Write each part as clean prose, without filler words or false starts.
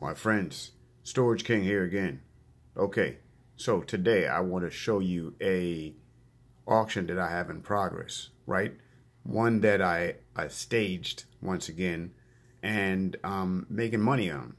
My friends, Storage King here again. Okay, so today I want to show you a auction that I have in progress, right? One that I staged once again and making money on.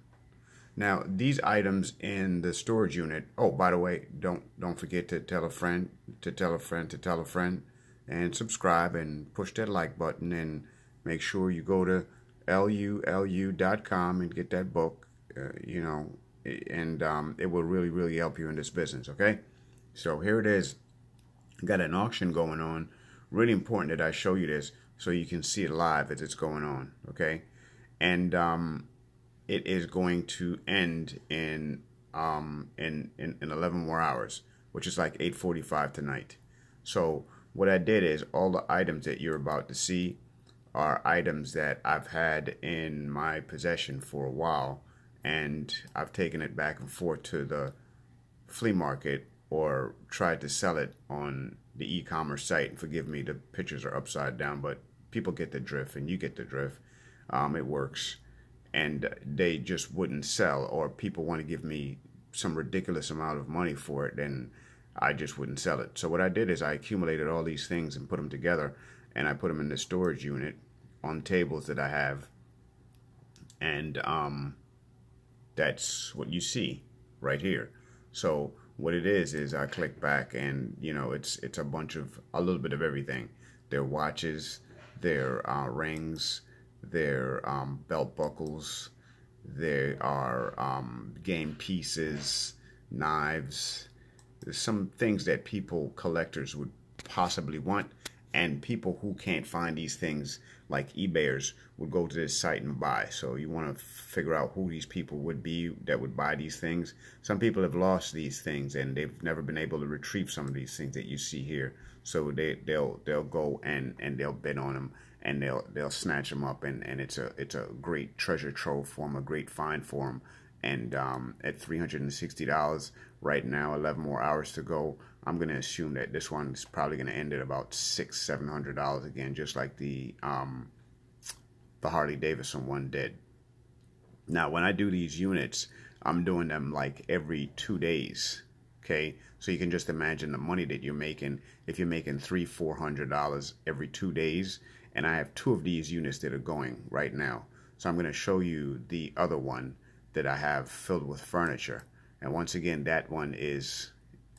Now, these items in the storage unit, oh, by the way, don't forget to tell a friend, to tell a friend, to tell a friend, and subscribe and push that like button, and make sure you go to lulu.com and get that book. It will really help you in this business. Okay, so here it is. Got an auction going on. Really important that I show you this so you can see it live as it's going on. Okay, and it is going to end in 11 more hours, which is like 8:45 tonight. So what I did is all the items that you're about to see are items that I've had in my possession for a while, and I've taken it back and forth to the flea market or tried to sell it on the e-commerce site. And forgive me, the pictures are upside down, but people get the drift, and you get the drift. It works. And they just wouldn't sell, or people want to give me some ridiculous amount of money for it, then I just wouldn't sell it. So what I did is I accumulated all these things and put them together, and I put them in the storage unit on tables that I have, and that's what you see right here. So what it is I click back, and it's a little bit of everything. Their watches, their rings, their belt buckles, there are game pieces, knives. There's some things that collectors would possibly want, and people who can't find these things, like eBayers, would go to this site and buy. So you want to figure out who these people would be that would buy these things. Some people have lost these things, and they've never been able to retrieve some of these things that you see here. So they'll go and they'll bid on them, and they'll snatch them up, and it's a great treasure trove for them, a great find for them. And at $360 right now, 11 more hours to go, I'm going to assume that this one is probably going to end at about $600-700 again, just like the Harley Davidson one did. Now, when I do these units, I'm doing them like every 2 days. Okay, so you can just imagine the money that you're making if you're making $300-400 every 2 days. And I have 2 of these units that are going right now. So I'm going to show you the other one that I have filled with furniture. And once again, that one is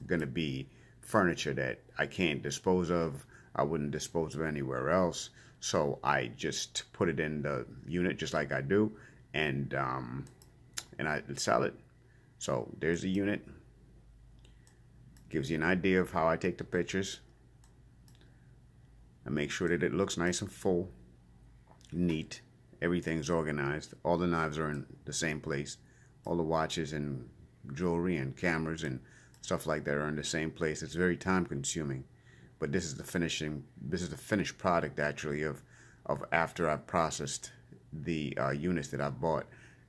going to be furniture that I can't dispose of. I wouldn't dispose of anywhere else. So I just put it in the unit just like I do, and I sell it. So there's the unit. Gives you an idea of how I take the pictures. I make sure that it looks nice and full, neat. Everything's organized. All the knives are in the same place. All the watches and jewelry and cameras and stuff like that are in the same place. It's very time consuming, but this is the finished product actually of after I've processed the units that I bought,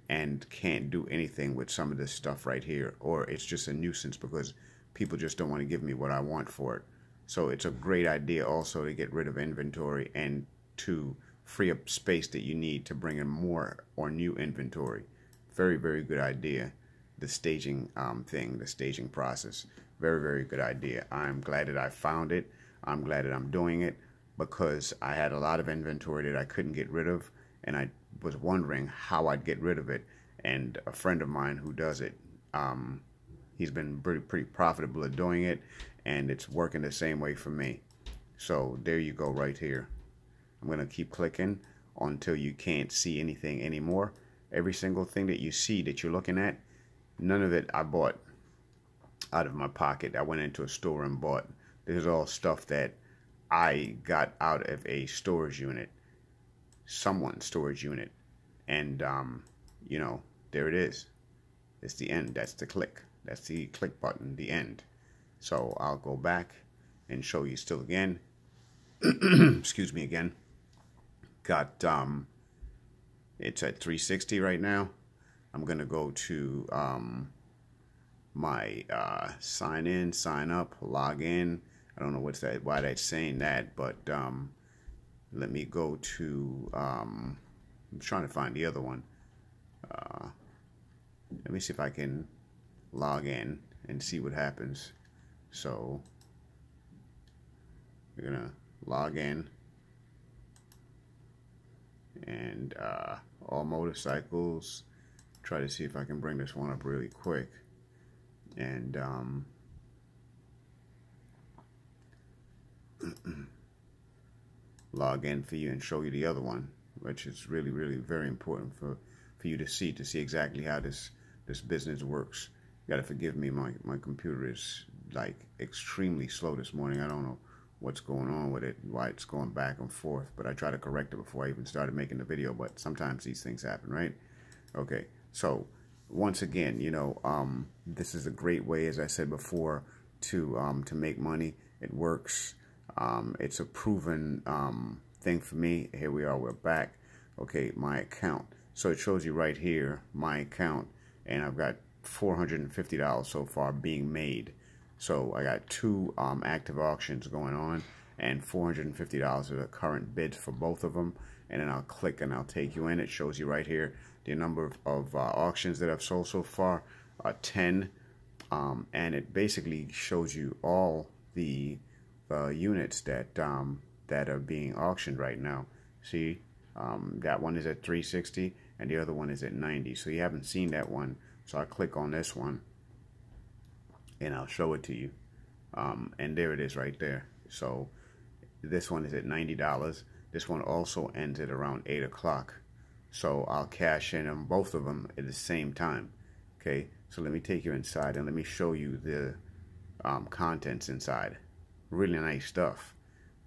and can't do anything with some of this stuff right here, or it's just a nuisance because people just don't want to give me what I want for it. So it's a great idea also to get rid of inventory and to free up space that you need to bring in more or new inventory. Very good idea. The staging the staging process. Very good idea. I'm glad that I found it. I'm glad that I'm doing it, because I had a lot of inventory that I couldn't get rid of, and I was wondering how I'd get rid of it. And a friend of mine who does it, he's been pretty profitable at doing it, and it's working the same way for me. So there you go right here. I'm going to keep clicking until you can't see anything anymore. Every single thing that you see that you're looking at, none of it I bought out of my pocket. I went into a store and bought. This is all stuff that I got out of a storage unit, someone's storage unit. And, there it is. It's the end. That's the click. That's the click button, the end. So I'll go back and show you still again. Excuse me again. Got, it's at 360 right now. I'm going to go to my sign in, sign up, log in. I don't know why that's saying that, but let me go to, I'm trying to find the other one. let me see if I can log in and see what happens. So we're gonna log in, and all motorcycles. Try to see if I can bring this one up really quick, and log in for you and show you the other one, which is really very important for you to see exactly how this business works. You gotta forgive me, my computer is like extremely slow this morning. I don't know what's going on with it, why it's going back and forth, but I try to correct it before I even started making the video, but sometimes these things happen, right? Okay, so once again, you know, this is a great way, as I said before, to make money. It works. It's a proven thing for me. Here we are, we're back. Okay, my account. So it shows you right here, my account, and I've got $450 so far being made. So I got 2 active auctions going on, and $450 are the current bids for both of them. And then I'll click and I'll take you in. It shows you right here the number of auctions that I've sold so far, 10, and it basically shows you all the units that that are being auctioned right now. See, that one is at 360 and the other one is at 90. So you haven't seen that one, so I'll click on this one and I'll show it to you, and there it is right there. So this one is at $90. This one also ends at around 8 o'clock. So I'll cash in on both of them at the same time. Okay, so let me take you inside and let me show you the contents inside. Really nice stuff.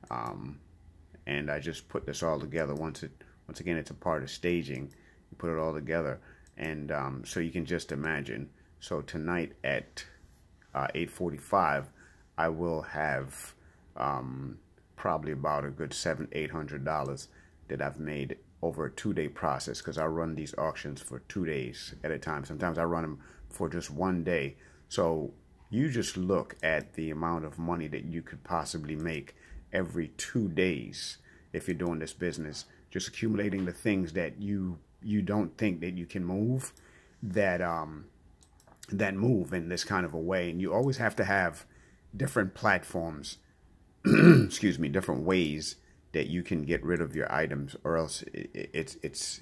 And I just put this all together. Once again, it's a part of staging. You put it all together, and so you can just imagine. So tonight at 8:45, I will have probably about a good $700-800 that I've made over a 2-day process, because I run these auctions for 2 days at a time. Sometimes I run them for just 1 day. So you just look at the amount of money that you could possibly make every 2 days if you're doing this business, just accumulating the things that you don't think that you can move, that move in this kind of a way. And you always have to have different platforms excuse me, different ways that you can get rid of your items, or else it's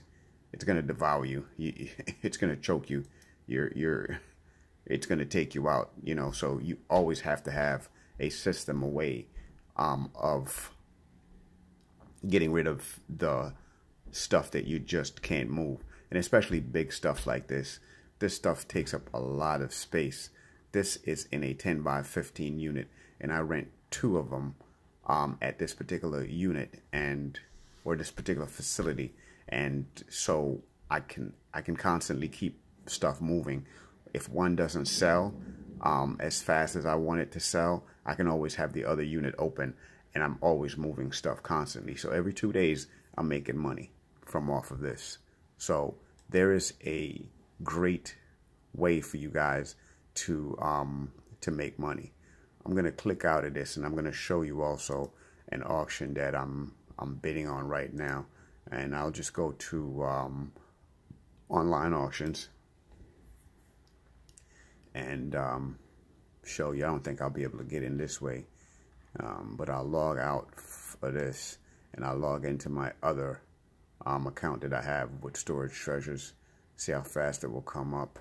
going to devour you. It's going to choke you. It's going to take you out, you know. So you always have to have a system, a way of getting rid of the stuff that you just can't move. And especially big stuff like this. This stuff takes up a lot of space. This is in a 10 by 15 unit, and I rent 2 of them at this particular unit or this particular facility, and so I can constantly keep stuff moving. If one doesn't sell as fast as I want it to sell, I can always have the other unit open, and I'm always moving stuff constantly. So every 2 days I'm making money from off of this. So there is a great way for you guys to make money. I'm going to click out of this, and I'm going to show you also an auction that I'm bidding on right now. And I'll just go to online auctions and show you. I don't think I'll be able to get in this way, but I'll log out for this, and I'll log into my other account that I have with Storage Treasures. See how fast it will come up.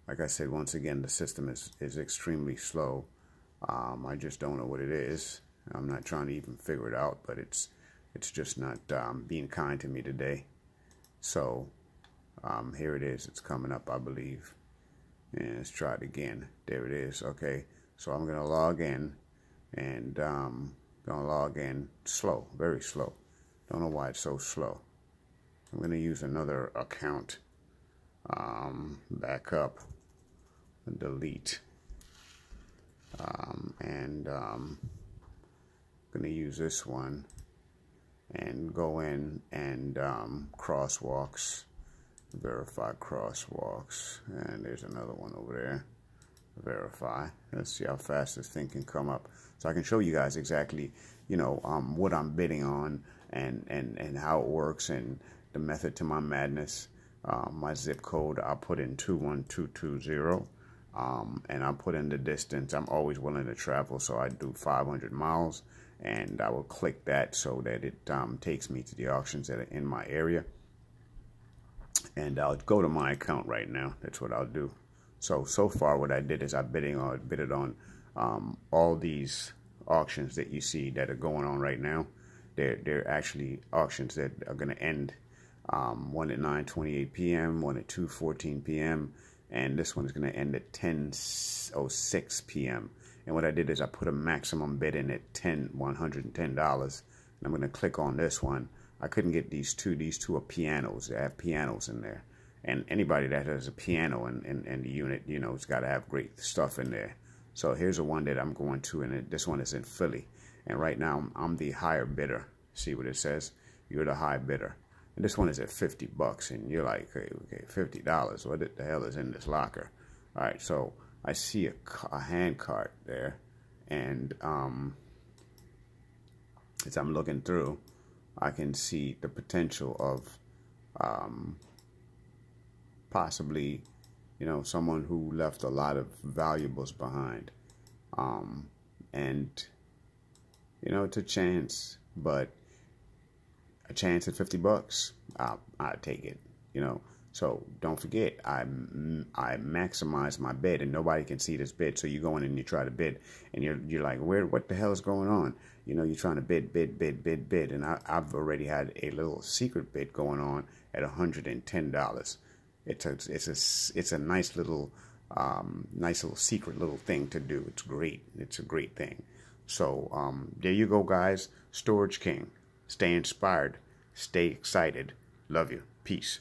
Like I said, once again, the system is extremely slow. I just don't know what it is. I'm not trying to even figure it out, but it's just not being kind to me today. So here it is. It's coming up, I believe. And let's try it again. There it is. Okay, so I'm gonna log in, and gonna log in slow, very slow. Don't know why it's so slow. I'm gonna use another account. Back up and delete. Going to use this one and go in and crosswalks, verify crosswalks, and there's another one over there, verify. Let's see how fast this thing can come up, so I can show you guys exactly, you know, what I'm bidding on and how it works and the method to my madness. my zip code. I'll put in 21220. And I'll put in the distance. I'm always willing to travel, so I do 500 miles. And I will click that so that it takes me to the auctions that are in my area. And I'll go to my account right now. That's what I'll do. So far what I did is I bid it on all these auctions that you see that are going on right now. They're actually auctions that are going to end. One at 9:28 p.m., one at 2:14 p.m., and this one is going to end at 10:06 p.m. And what I did is I put a maximum bid in at $110. And I'm going to click on this one. I couldn't get these two. These two are pianos. They have pianos in there. And anybody that has a piano in the unit, you know, it's got to have great stuff in there. So here's the one that I'm going to, and this one is in Philly. And right now I'm the higher bidder. See what it says? You're the high bidder. And this one is at $50, and you're like, okay, $50. What the hell is in this locker? All right, so I see a hand cart there, and as I'm looking through, I can see the potential of possibly, you know, someone who left a lot of valuables behind, and you know, it's a chance, but a chance at $50, I'll take it, you know. So don't forget, I maximize my bid, and nobody can see this bid. So you go in and you try to bid, and you're like, what the hell is going on? You know, you're trying to bid, and I've already had a little secret bid going on at $110. It's a nice little secret little thing to do. It's great. It's a great thing. So there you go, guys. Storage King. Stay inspired. Stay excited. Love you. Peace.